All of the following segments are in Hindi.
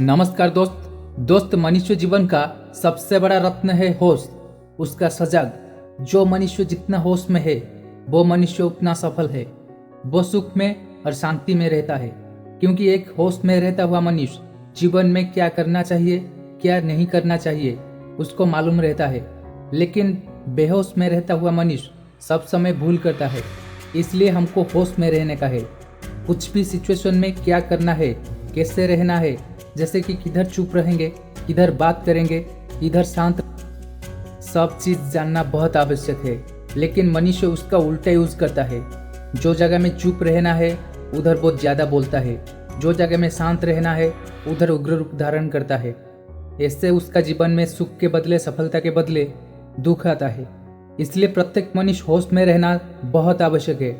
नमस्कार दोस्त मनुष्य जीवन का सबसे बड़ा रत्न है होश। उसका सजग। जो मनुष्य जितना होश में है वो मनुष्य उतना सफल है। वो सुख में और शांति में रहता है, क्योंकि एक होश में रहता हुआ मनुष्य जीवन में क्या करना चाहिए क्या नहीं करना चाहिए उसको मालूम रहता है। लेकिन बेहोश में रहता हुआ मनुष्य सब समय भूल करता है। इसलिए हमको होश में रहने का है। कुछ भी सिचुएशन में क्या करना है, कैसे रहना है, जैसे कि किधर चुप रहेंगे, किधर बात करेंगे, किधर शांत, सब चीज़ जानना बहुत आवश्यक है। लेकिन मनुष्य उसका उल्टा यूज़ करता है। जो जगह में चुप रहना है उधर बहुत ज़्यादा बोलता है, जो जगह में शांत रहना है उधर उग्र रूप धारण करता है। ऐसे उसका जीवन में सुख के बदले, सफलता के बदले दुख आता है। इसलिए प्रत्येक मनुष्य होश में रहना बहुत आवश्यक है।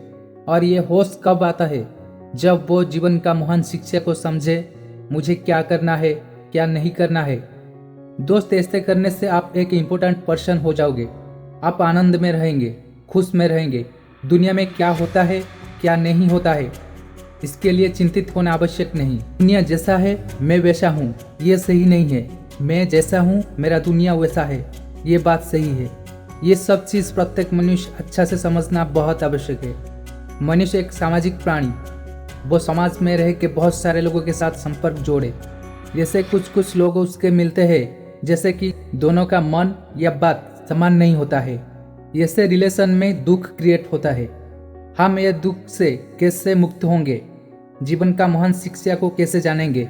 और ये होश कब आता है? जब वो जीवन का महान शिक्षा को समझे, मुझे क्या करना है क्या नहीं करना है। दोस्त, ऐसे करने से आप एक इम्पोर्टेंट पर्सन हो जाओगे। आप आनंद में रहेंगे, खुश में रहेंगे। दुनिया में क्या होता है क्या नहीं होता है इसके लिए चिंतित होना आवश्यक नहीं। दुनिया जैसा है मैं वैसा हूँ, ये सही नहीं है। मैं जैसा हूँ मेरा दुनिया वैसा है, ये बात सही है। ये सब चीज़ प्रत्येक मनुष्य अच्छा से समझना बहुत आवश्यक है। मनुष्य एक सामाजिक प्राणी, वो समाज में रह के बहुत सारे लोगों के साथ संपर्क जोड़े। जैसे कुछ लोग उसके मिलते हैं, जैसे कि दोनों का मन या बात समान नहीं होता है। ऐसे रिलेशन में दुख क्रिएट होता है। हम ये दुख से कैसे मुक्त होंगे, जीवन का महान शिक्षा को कैसे जानेंगे।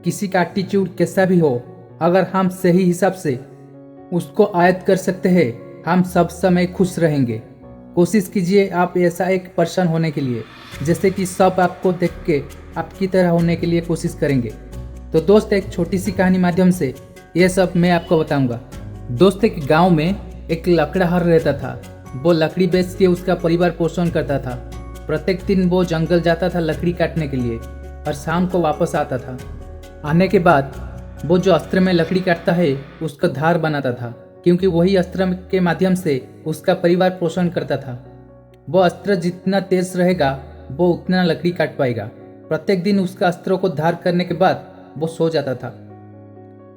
किसी का एटीट्यूड कैसा भी हो, अगर हम सही हिसाब से उसको आयत्त कर सकते हैं, हम सब समय खुश रहेंगे। कोशिश कीजिए आप ऐसा एक पर्सन होने के लिए, जैसे कि सब आपको देख के आपकी तरह होने के लिए कोशिश करेंगे। तो दोस्त, एक छोटी सी कहानी माध्यम से ये सब मैं आपको बताऊंगा। दोस्त, एक गांव में एक लकड़हार रहता था। वो लकड़ी बेच के उसका परिवार पोषण करता था। प्रत्येक दिन वो जंगल जाता था लकड़ी काटने के लिए और शाम को वापस आता था। आने के बाद वो जो अस्त्र में लकड़ी काटता है उसका धार बनाता था, क्योंकि वही अस्त्र के माध्यम से उसका परिवार पोषण करता था। वो अस्त्र जितना तेज रहेगा वो उतना लकड़ी काट पाएगा। प्रत्येक दिन उसका अस्त्रों को धार करने के बाद वो सो जाता था।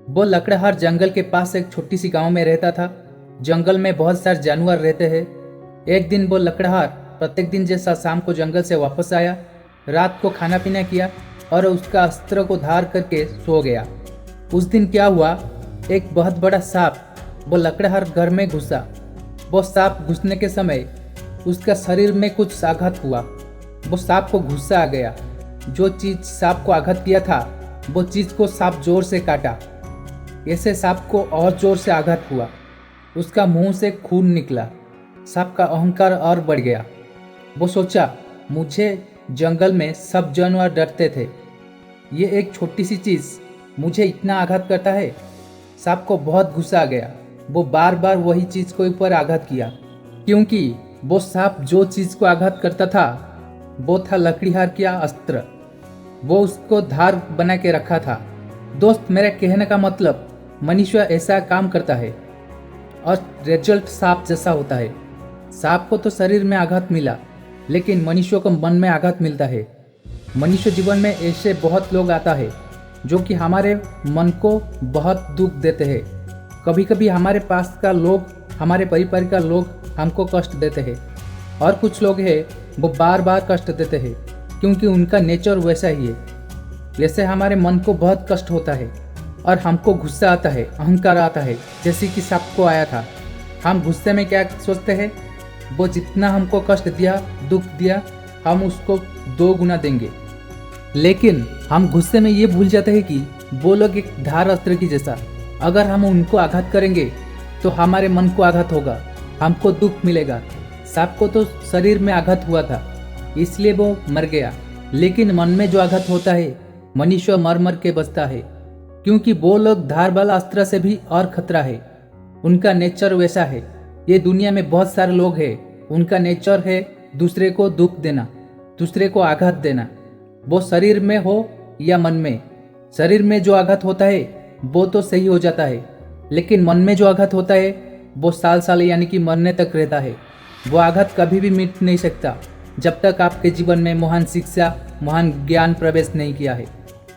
वो लकड़हार जंगल के पास एक छोटी सी गांव में रहता था। जंगल में बहुत सारे जानवर रहते हैं। एक दिन वो लकड़हार प्रत्येक दिन जैसा शाम को जंगल से वापस आया, रात को खाना पीना किया और उसका अस्त्र को धार करके सो गया। उस दिन क्या हुआ, एक बहुत बड़ा सांप वो लकड़हार घर में घुसा। वो सांप घुसने के समय उसका शरीर में कुछ आघात हुआ। वो सांप को गुस्सा आ गया। जो चीज़ सांप को आघात किया था वो चीज़ को सांप जोर से काटा। ऐसे सांप को और जोर से आघात हुआ। उसका मुंह से खून निकला। सांप का अहंकार और बढ़ गया। वो सोचा, मुझे जंगल में सब जानवर डरते थे, ये एक छोटी सी चीज़ मुझे इतना आघात करता है। सांप को बहुत गुस्सा आ गया। वो बार बार वही चीज़ को ऊपर आघात किया, क्योंकि वो सांप जो चीज़ को आघात करता था वो था लकड़ीहार का अस्त्र। वो उसको धार बना के रखा था। दोस्त, मेरे कहने का मतलब, मनुष्य ऐसा काम करता है और रिजल्ट सांप जैसा होता है। सांप को तो शरीर में आघात मिला, लेकिन मनुष्य को मन में आघात मिलता है। मनुष्य जीवन में ऐसे बहुत लोग आता है जो कि हमारे मन को बहुत दुख देते हैं। कभी कभी हमारे पास का लोग, हमारे परिवार का लोग हमको कष्ट देते हैं, और कुछ लोग हैं वो बार बार कष्ट देते हैं, क्योंकि उनका नेचर वैसा ही है। जैसे हमारे मन को बहुत कष्ट होता है और हमको गुस्सा आता है, अहंकार आता है, जैसे कि सबको आया था। हम गुस्से में क्या सोचते हैं, वो जितना हमको कष्ट दिया, दुख दिया, हम उसको 2 गुना देंगे। लेकिन हम गुस्से में ये भूल जाते हैं कि वो लोग एक धार अस्त्र की जैसा, अगर हम उनको आघात करेंगे तो हमारे मन को आघात होगा, हमको दुख मिलेगा। सांप को तो शरीर में आघात हुआ था, इसलिए वो मर गया। लेकिन मन में जो आघात होता है, मनुष्य मर मर के बचता है, क्योंकि वो लोग धार वाला अस्त्र से भी और खतरा है। उनका नेचर वैसा है। ये दुनिया में बहुत सारे लोग हैं, उनका नेचर है दूसरे को दुख देना, दूसरे को आघात देना। वो शरीर में हो या मन में। शरीर में जो आघात होता है वो तो सही हो जाता है, लेकिन मन में जो आघात होता है वो साल साल यानी कि मरने तक रहता है। वो आघात कभी भी मिट नहीं सकता जब तक आपके जीवन में महान शिक्षा, महान ज्ञान प्रवेश नहीं किया है।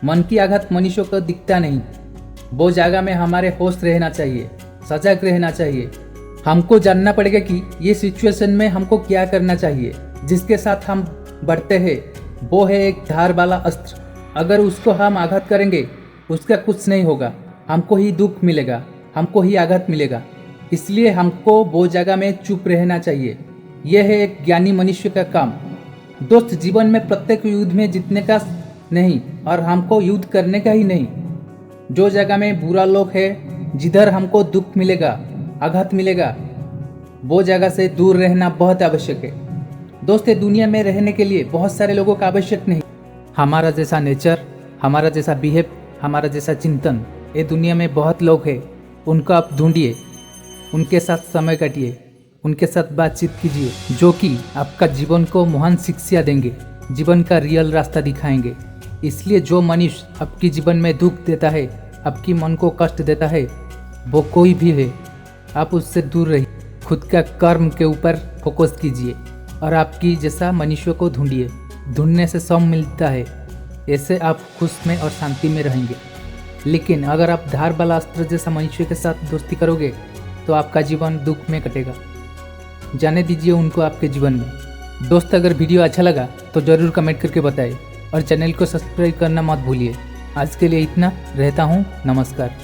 मन की आघात मनुष्य को दिखता नहीं। वो जगह में हमारे होश रहना चाहिए, सजग रहना चाहिए। हमको जानना पड़ेगा कि ये सिचुएशन में हमको क्या करना चाहिए। जिसके साथ हम बढ़ते हैं वो है एक धार वाला अस्त्र। अगर उसको हम आघात करेंगे उसका कुछ नहीं होगा, हमको ही दुख मिलेगा, हमको ही आघात मिलेगा। इसलिए हमको वो जगह में चुप रहना चाहिए। यह है एक ज्ञानी मनुष्य का काम। दोस्त, जीवन में प्रत्येक युद्ध में जीतने का नहीं और हमको युद्ध करने का ही नहीं। जो जगह में बुरा लोग है, जिधर हमको दुख मिलेगा, आघात मिलेगा, वो जगह से दूर रहना बहुत आवश्यक है। दोस्त, दुनिया में रहने के लिए बहुत सारे लोगों का आवश्यक नहीं। हमारा जैसा नेचर, हमारा जैसा बिहेव, हमारा जैसा चिंतन, ये दुनिया में बहुत लोग हैं। उनको आप ढूंढिए, उनके साथ समय काटिए, उनके साथ बातचीत कीजिए, जो कि आपका जीवन को महान शिक्षा देंगे, जीवन का रियल रास्ता दिखाएंगे। इसलिए जो मनुष्य आपके जीवन में दुख देता है, आपकी मन को कष्ट देता है, वो कोई भी है, आप उससे दूर रहिए। खुद का कर्म के ऊपर फोकस कीजिए और आपकी जैसा मनुष्य को ढूंढिए। ढूंढने से सब मिलता है। ऐसे आप खुश में और शांति में रहेंगे। लेकिन अगर आप धार वाला अस्त्र जैसा मनुष्य के साथ दोस्ती करोगे तो आपका जीवन दुख में कटेगा। जाने दीजिए उनको आपके जीवन में। दोस्त, अगर वीडियो अच्छा लगा तो ज़रूर कमेंट करके बताएं और चैनल को सब्सक्राइब करना मत भूलिए। आज के लिए इतना, रहता हूँ, नमस्कार।